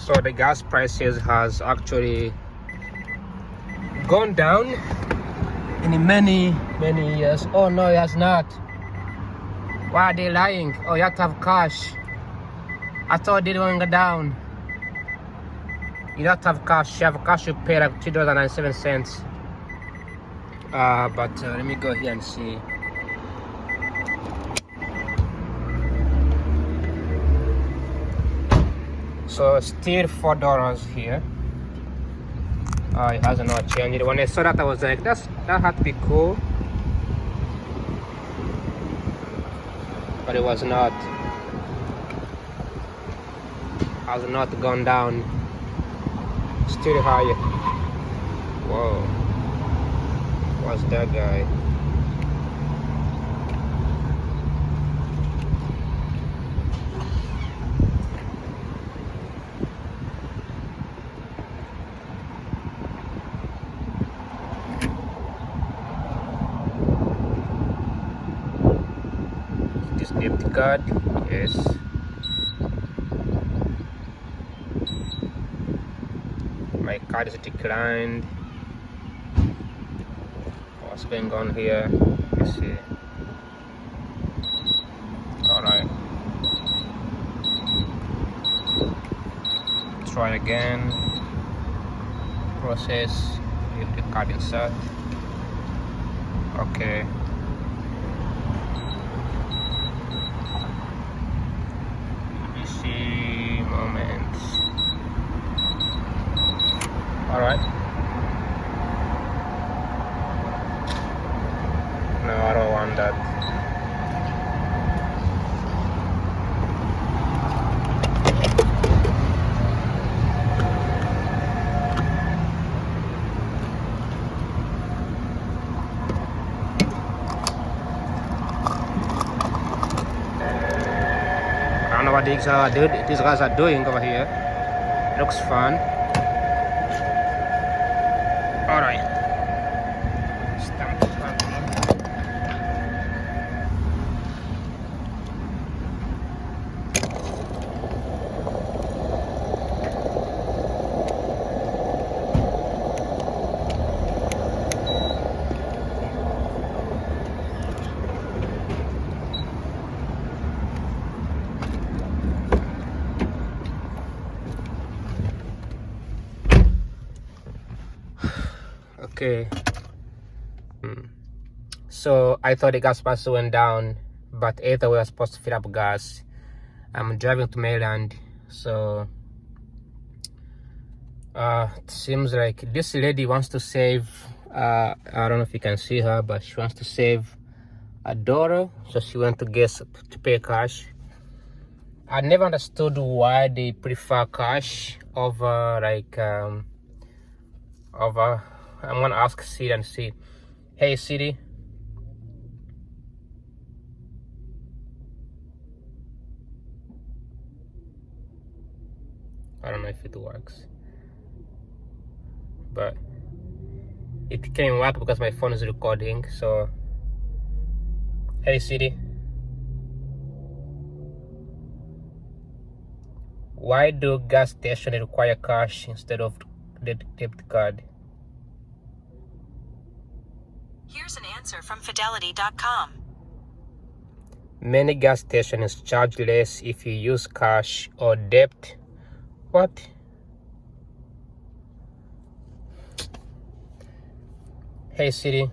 So the gas prices has actually gone down in many years. Oh no, it has not. Why are they lying? Oh, you have to have cash. I thought they didn't go down. You don't have to have cash. You have cash, you pay like $2.97. But let me go here and see. So still $4 here. It has not changed. When I saw that, I was like, that had to be cool, but it was not. Has not gone down. Still high. Whoa. What's that guy? This debit card, yes. My card is declined. What's going on here? Let's see. Alright. Try again. Process. Leave the card insert. Okay. Moments. All right. No, I don't want that. I don't know what these guys are doing over here. Looks fun. All right. Start pumping. Okay. So I thought the gas price went down, but either way I was supposed to fill up gas. I'm driving to Maryland, so it seems like this lady wants to save. I don't know if you can see her, but she wants to save $1, so she went to pay cash. I never understood why they prefer cash over like over. I'm gonna ask Siri and see. Hey Siri. I don't know if it works, but it can work because my phone is recording. So hey Siri, why do gas stations require cash instead of debit card? Here's an answer from Fidelity.com. Many gas stations charge less if you use cash or debt. What? Hey Siri,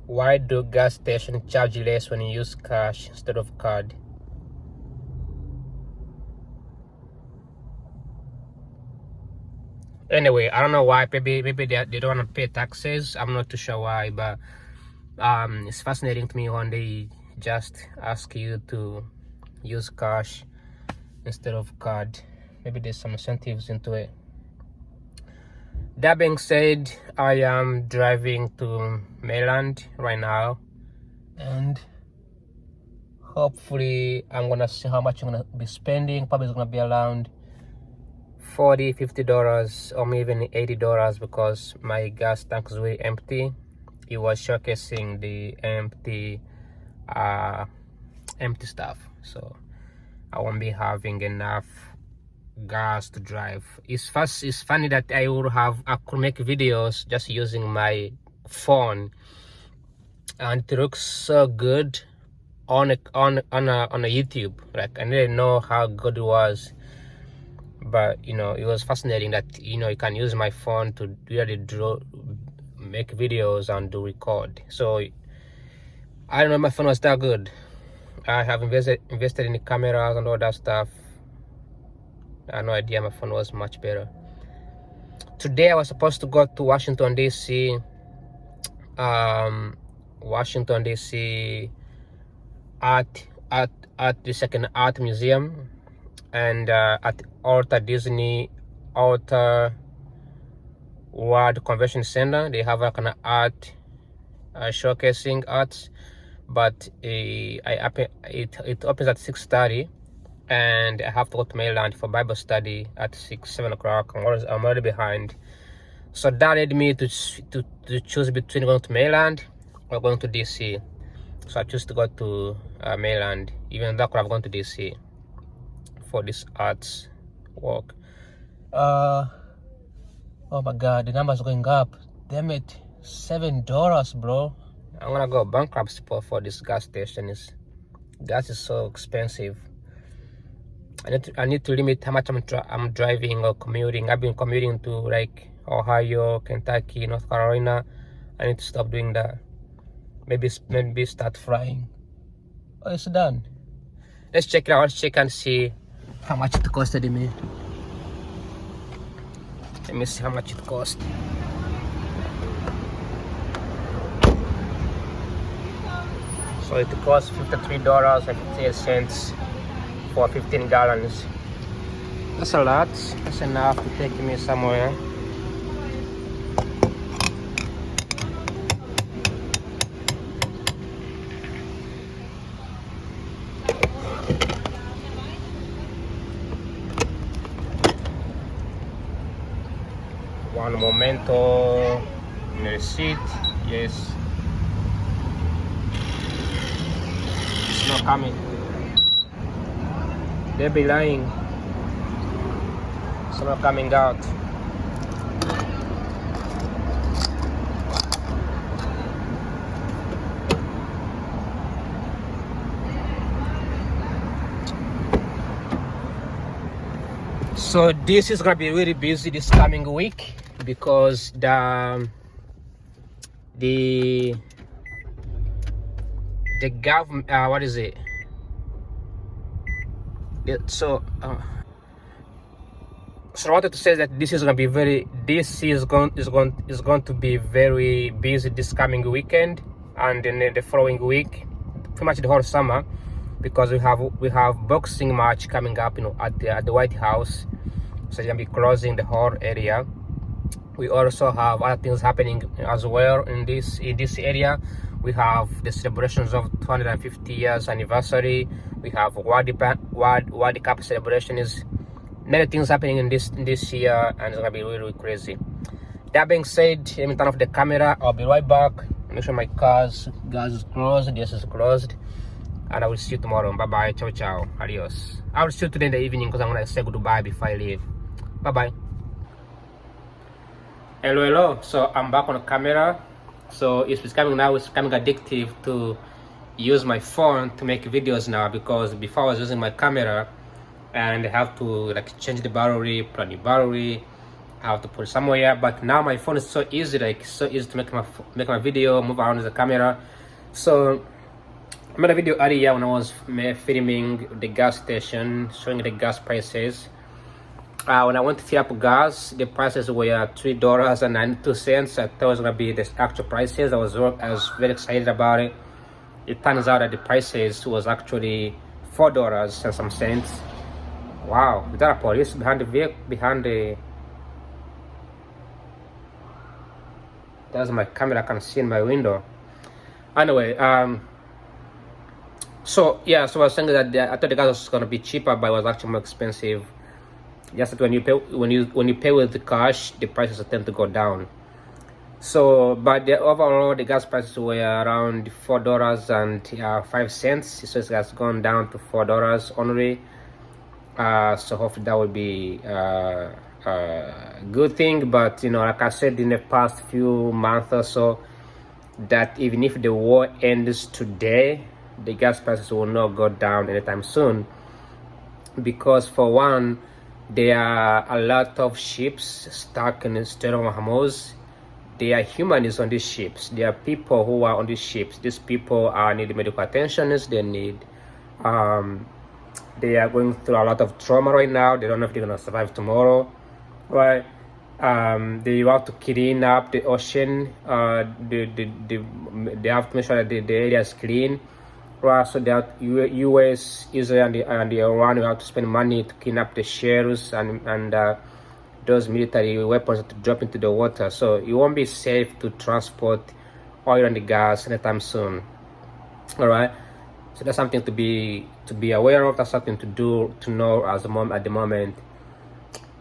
why do gas stations charge less when you use cash instead of card? Anyway, I don't know why. Maybe they don't want to pay taxes. I'm not too sure why, but it's fascinating to me when they just ask you to use cash instead of card. Maybe there's some incentives into it. That being said, I am driving to Maryland right now, and hopefully I'm gonna see how much I'm gonna be spending. Probably it's gonna be around $40-50 or maybe even $80 because my gas tank is really empty. It was showcasing the empty stuff, so I won't be having enough gas to drive. It's funny that I could make videos just using my phone, and it looks so good on a YouTube. Like, I didn't know how good it was, but it was fascinating that you can use my phone to really make videos and do record. So I don't know, my phone was that good. I have invested in the cameras and all that stuff. I had no idea my phone was much better. Today I was supposed to go to Washington DC, at the second art museum, and at Outer World Convention Center. They have like an art showcasing arts, but it opens at 6:30, and I have to go to Maryland for Bible study at 7 o'clock. I'm already behind, so that led me to choose between going to Maryland or going to DC. So I choose to go to Maryland, even though I could have gone to DC for this arts walk. Oh my God, the numbers are going up. Damn it, $7, bro. I'm gonna go bankrupt for this gas station. Gas is so expensive. I need to limit how much I'm driving or commuting. I've been commuting to like Ohio, Kentucky, North Carolina. I need to stop doing that. Maybe start flying. Oh, it's done. Let's check it out. Let's check and see how much it costed me. Let me see how much it cost. So it costs $53.58 for 15 gallons. That's a lot. That's enough to take me somewhere. One momento. In the receipt. Yes. It's not coming. They be lying. It's not coming out. So this is gonna be really busy this coming week because the government, what is it? So I wanted to say that this is going to be very busy this coming weekend, and then the following week, pretty much the whole summer, because we have boxing match coming up, at the White House. So it's gonna be closing the whole area. We also have other things happening as well in this area. We have the celebrations of 250 years anniversary. We have World Cup celebrations. Many things happening in this year, and it's gonna be really, really crazy. That being said, let me turn off the camera. I'll be right back. Make sure my gas is closed. This is closed, and I will see you tomorrow. Bye bye. Ciao ciao. Adios. I will see you today in the evening because I'm gonna say goodbye before I leave. Bye bye. Hello. So I'm back on the camera. So it's becoming addictive to use my phone to make videos now, because before I was using my camera and I have to like change the battery, plug the battery, I have to put it somewhere. But now my phone is so easy to make my video, move around with the camera. So I made a video earlier when I was filming the gas station, showing the gas prices. When I went to fill up gas, the prices were $3.92. I thought it was gonna be the actual prices. I was very excited about it. It turns out that the prices was actually $4 and some cents. Wow, is that a police behind the vehicle? That's my camera, I can see in my window. Anyway, so I was saying that I thought the gas was gonna be cheaper, but it was actually more expensive. Just that when you pay with the cash, the prices tend to go down. So, but overall, the gas prices were around $4.05. So it has gone down to $4 only. So hopefully that will be good thing. But like I said in the past few months or so, that even if the war ends today, the gas prices will not go down anytime soon, because for one, there are a lot of ships stuck in the Strait of Hormuz. There are humans on these ships. There are people who are on these ships. These people need medical attention. They need they are going through a lot of trauma right now. They don't know if they're gonna survive tomorrow, right? They have to clean up the ocean. They have to make sure that the area is clean, right? So that U.S., Israel, and the Iran will have to spend money to clean up the shells and those military weapons to drop into the water. So it won't be safe to transport oil and gas anytime soon. All right. So that's something to be aware of. That's something to know at the moment.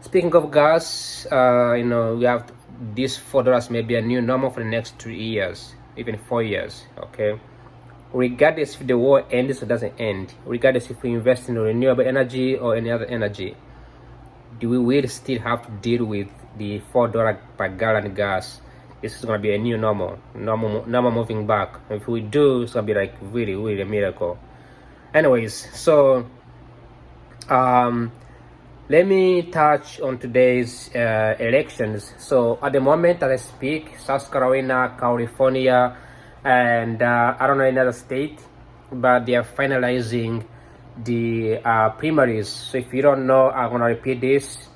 Speaking of gas, we have this $4 may be a new normal for the next 3 years, even 4 years. Okay. Regardless if the war ends or doesn't end, regardless if we invest in renewable energy or any other energy, we will still have to deal with the $4 per gallon gas. This is going to be a new normal moving back. If we do, it's going to be like really, really a miracle. Anyways, so let me touch on today's elections. So at the moment that I speak, South Carolina, California, and I don't know any other state, but they are finalizing the primaries. So if you don't know, I'm gonna repeat this.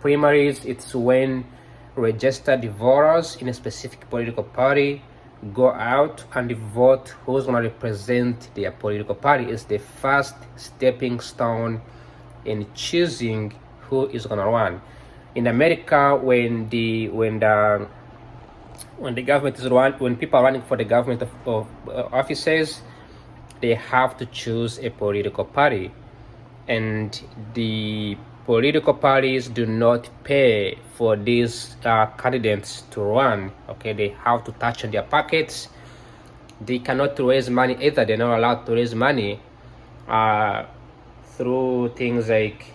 Primaries, it's when registered voters in a specific political party go out and vote who's gonna represent their political party. It's the first stepping stone in choosing who is gonna run. In America, when the government is when people are running for the government of offices, they have to choose a political party, and the political parties do not pay for these candidates to run. Okay, they have to touch on their pockets. They cannot raise money either. They're not allowed to raise money through things like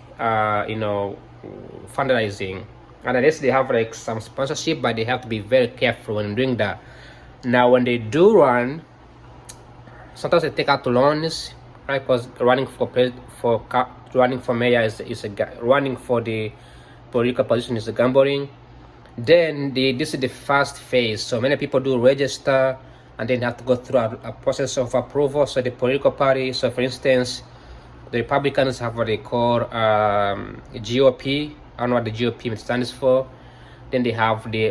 fundraising, and unless they have like some sponsorship, but they have to be very careful when doing that. Now when they do run, sometimes they take out loans, right? Because running for mayor is running for the political position is a gambling. Then this is the first phase. So many people do register and then have to go through a process of approval. So the political party. So for instance, the Republicans have what they call GOP. I don't know what the GOP stands for. Then they have the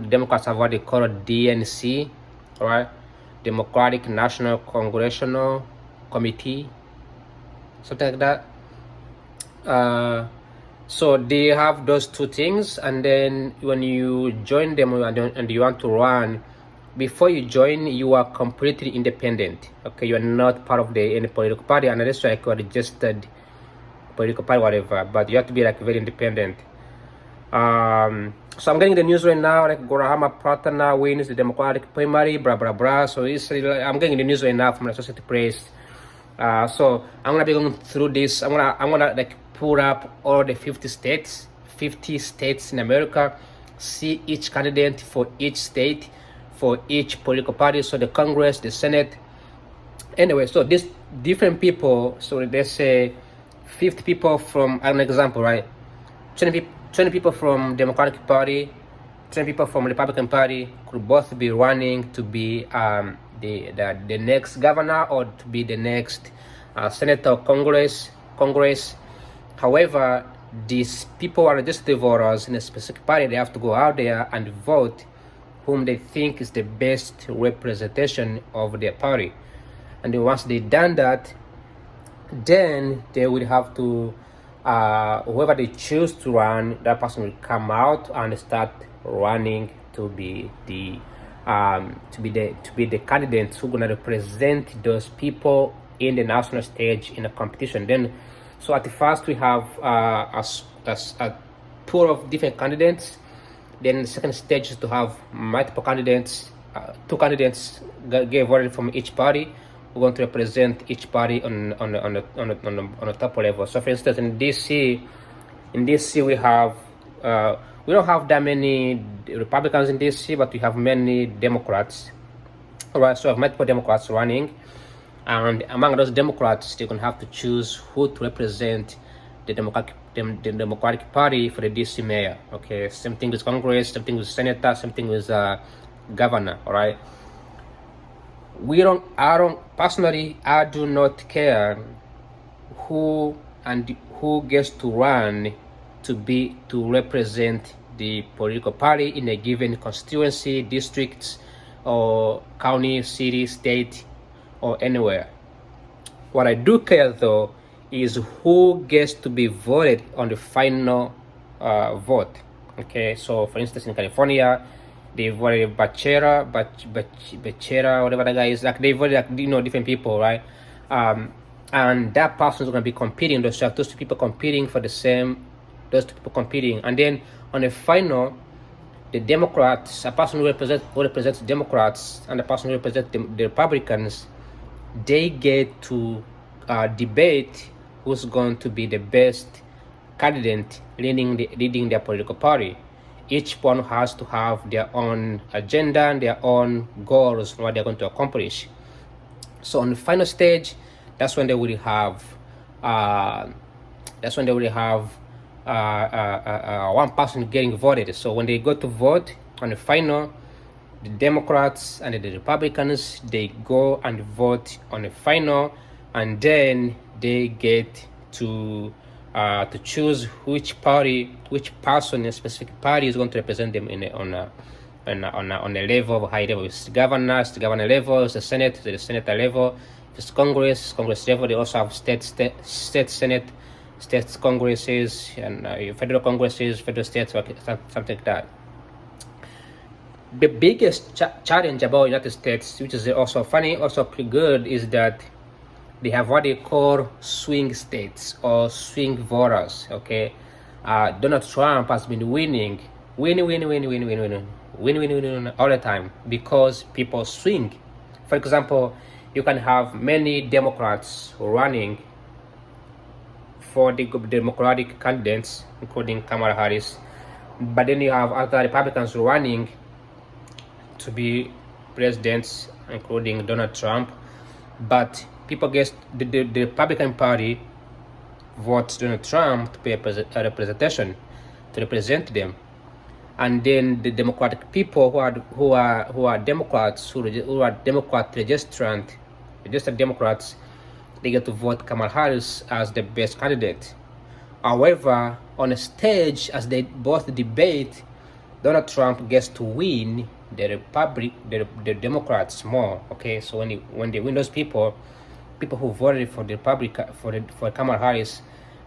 Democrats have what they call DNC, right? Democratic National Congressional Committee, something like that. So they have those two things, and then when you join them and you want to run, before you join, you are completely independent. Okay, you are not part of any political party, unless you are registered political party, whatever. But you have to be like very independent. So I'm getting the news right now, like Gorahama Pratana wins the Democratic primary, blah blah blah. So I'm getting the news right now from the Associated Press. So I'm gonna be going through this. I'm gonna like pull up all the 50 states in America, see each candidate for each state, for each political party. So the Congress, the Senate. Anyway, so these different people. So let's say 50 people from an example, right? 20 people from Democratic Party, 20 people from Republican Party could both be running to be the next governor or to be the next senator or Congress. However, these people are registered voters in a specific party. They have to go out there and vote whom they think is the best representation of their party. And then once they've done that, then they will have to whoever they choose to run, that person will come out and start running to be the candidates who are gonna represent those people in the national stage in a competition. Then, so at the first we have a pool of different candidates. Then the second stage is to have multiple candidates. Two candidates get voted from each party. who want to represent each party on the top level. So, for instance, in DC we have we don't have that many Republicans in DC, but we have many Democrats. All right, so we have multiple Democrats running, and among those Democrats, they're gonna have to choose who to represent the Democratic Party for the DC mayor. Okay, same thing with Congress, same thing with senator, same thing with governor. All right. Personally, I do not care who gets to run to represent the political party in a given constituency, district, or county, city, state, or anywhere. What I do care though is who gets to be voted on the final vote. Okay, so for instance, in California, they voted Bachera, whatever the guy is. Like they voted, like, different people, right? And that person is going to be competing. Those two people competing for the same. Those two people competing, and then on the final, the Democrats, a person who represents Democrats, and the person who represents the Republicans, they get to debate who's going to be the best candidate leading their political party. Each one has to have their own agenda and their own goals, what they're going to accomplish. So on the final stage, that's when they will have one person getting voted. So when they go to vote on the final, the Democrats and the Republicans, they go and vote on the final, and then they get to choose which person in a specific party is going to represent them on a level of high level. If it's governors, the governor level. It's the Senate, the senator level. If it's Congress level. They also have state Senate, state congresses, and federal congresses, federal states, something like that. The biggest challenge about United States, which is also funny, also pretty good, is that they have what they call swing states or swing voters. Okay, Donald Trump has been winning all the time because people swing. For example, you can have many Democrats running for the Democratic candidates, including Kamala Harris, but then you have other Republicans running to be presidents, including Donald Trump. But people guess the Republican Party votes Donald Trump to be a representation, to represent them, and then the Democratic people who are Democrats, who are Democrat registered Democrats, they get to vote Kamala Harris as the best candidate. However, on a stage, as they both debate, Donald Trump gets to win the Democrats more. Okay, so when they win those people who voted for the for Kamala Harris,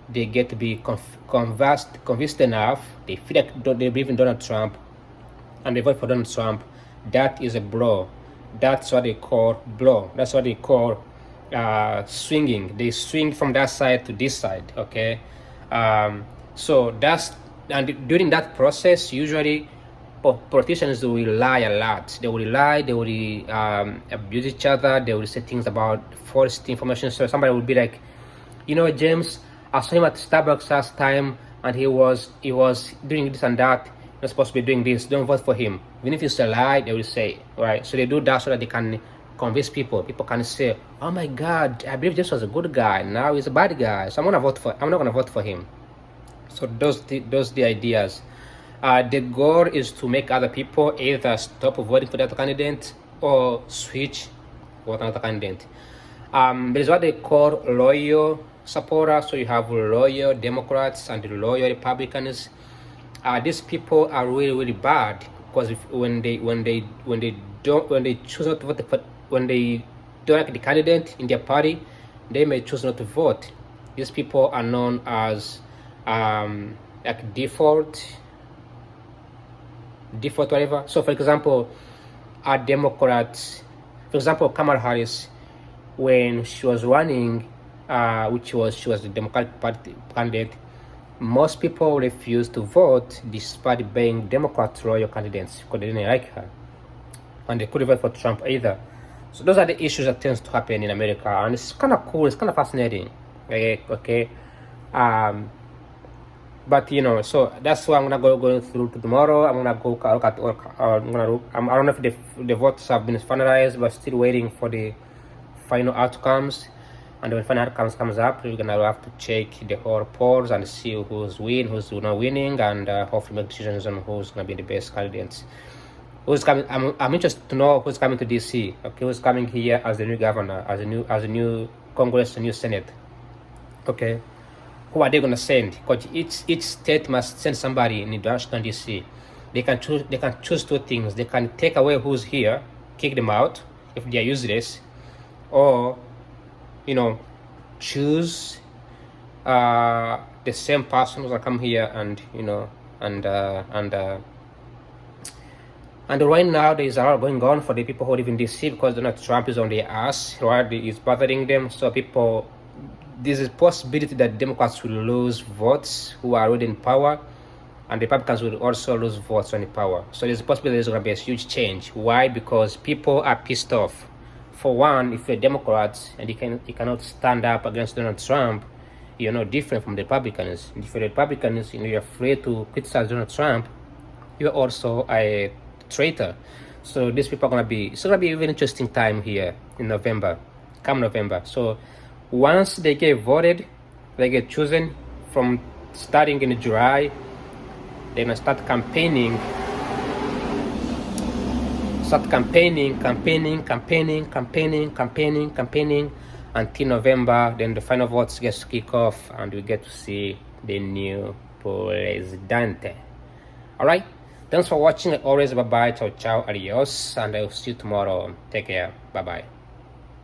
they get to be convinced enough. They feel like they believe in Donald Trump, and they vote for Donald Trump. That is a blow. That's what they call blow. That's what they call swinging. They swing from that side to this side. Okay, so during that process, usually politicians will lie a lot. They will lie. They will abuse each other. They will say things about false information. So somebody will be like, James, I saw him at Starbucks last time, and he was doing this and that. You're supposed to be doing this. Don't vote for him. Even if it's a lie, they will say, right? So they do that so that they can convince people. People can say, "Oh my God, I believe James was a good guy. Now he's a bad guy. So I'm not gonna vote for him." So those the ideas. The goal is to make other people either stop voting for that candidate or switch for another candidate. There's what they call loyal supporters. So you have loyal Democrats and loyal Republicans. These people are really, really bad because when they choose not to vote when they don't like the candidate in their party, they may choose not to vote. These people are known as like default whatever. So for example, a Democrat, for example, Kamala Harris, when she was running, she was the Democratic Party candidate, most people refused to vote despite being Democrat loyal candidates because they didn't like her, and they couldn't vote for Trump either. So those are the issues that tends to happen in America, and it's kind of cool. It's kind of fascinating. Okay. But so that's what I'm gonna go through tomorrow. I'm gonna go look at all. I don't know if the votes have been finalized, but still waiting for the final outcomes. And when final outcomes comes up, we're gonna have to check the whole polls and see who's not winning, and hopefully make decisions on who's gonna be the best candidates. Who's coming? I'm interested to know who's coming to DC. Okay, who's coming here as the new governor, as a new Congress, a new Senate. Okay, who are they gonna send? Because each state must send somebody in Washington DC. They can choose two things. They can take away who's here, kick them out if they are useless, or choose the same person who's gonna come here and and right now there is a lot going on for the people who live in DC because Donald Trump is on their ass, right? He's bothering them. So there's a possibility that Democrats will lose votes who are already in power, and Republicans will also lose votes on the power. So there's a possibility there's going to be a huge change. Why? Because people are pissed off. For one, if you're a Democrat and you cannot stand up against Donald Trump, you're no different from the Republicans. If you're Republicans, you're afraid to criticize Donald Trump, you're also a traitor. So these people are it's gonna be a very interesting time here in November, come November. So once they get voted, they get chosen, from starting in July, they're gonna start campaigning until November. Then the final votes get to kick off and we get to see the new presidente. All right, thanks for watching. Always, bye bye, ciao, adios, and I'll see you tomorrow. Take care, bye bye.